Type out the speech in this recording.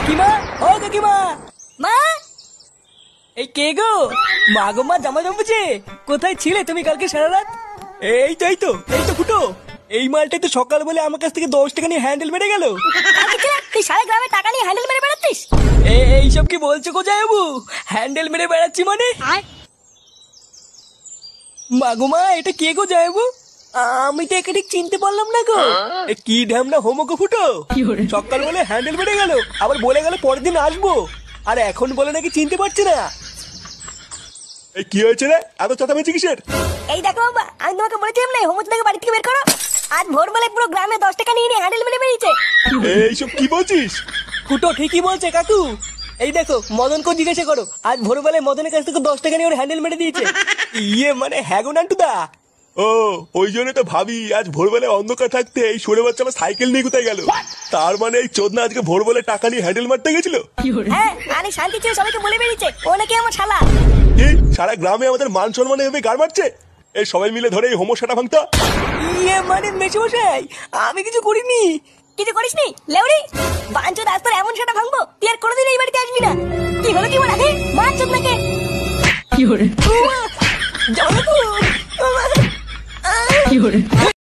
কাকিমা, ও কাকিমা। মা, এই কে গো? মা গো মা, জামা জমেছে। কোথায় ছিলে তুমি কালকে সারা রাত? এই তো ফুটো। এই মালটাই তো সকাল বলে আমার কাছ থেকে 10 টাকা নিয়ে হ্যান্ডেল মেরে গেল। তুই সারা গ্রামে টাকা নিয়ে হ্যান্ডেল মেরে বেড়াচ্ছিস? এইসব কি বলছো গো জামাইবাবু? হ্যান্ডেল মেরে বেড়াচ্ছি মানে? মা গো মা, এটা কে গো জামাইবাবু? আমি তো একে ঠিক চিনতে পারলাম না গো। কি ঢ্যামনা হোমো গো ফুটো। সকাল বলে হ্যান্ডেল মেরে গেল, আবার বলে গেল পরের দিন আসবো, আর এখন বলে নাকি চিনতে পারছে না। কি হয়েছে রে, এত চেঁচামেচি কিসের? এই দেখো বাবা, আমি তোমাকে বলেছিলাম না হোমচ থেকে বাড়ি থেকে বের করো। আজ ভোরবেলায় পুরো গ্রামে 10 টাকা নিয়ে হ্যান্ডেল মেরে বেরিয়েছে। এইসব কি বলছিস? ফুটো ঠিকই বলছে কাকু। এই দেখো, মদনকে জিজ্ঞাসা করো, আজ ভোরবেলায় মদনের কাছ থেকে 10 টাকা নিয়ে ওর হ্যান্ডেল মেরে দিয়েছে। ইয়ে মানে হ্যাঁ গো নান্টুদা। ও, ওই জন্য তো ভাবি আজ ভোরবেলায় অন্ধকার থাকতে এই সরে বাচ্চা আমার সাইকেল নিয়ে কোথায় গেল। তার মানে এই চোদনা আজকে ভোরবেলায় টাকা নিয়ে হ্যান্ডেল মারতে গেছিল। হ্যাঁ, আরে শান্তি ছিল, সবাইকে বলে বেরিয়েছে ও নাকি আমার শালা। কি সারা গ্রামে আমাদের মান সম্মানে এভাবে গাড় মারছে? এই সবাই মিলে ধরে এই হোমোসাটা ভাঙতা। ইয়ে মানে মেশমশাই, আমি কিছু করিনি। কিছু করিসনি লেউড়ি? বাঞ্চো রাস্তার এমন সেটা ভাঙবো তুই আর কোনোদিন এই বাড়িতে আসবি না। কি হলো কি বলা? মার চোদ নাকে। জামাইবাবু।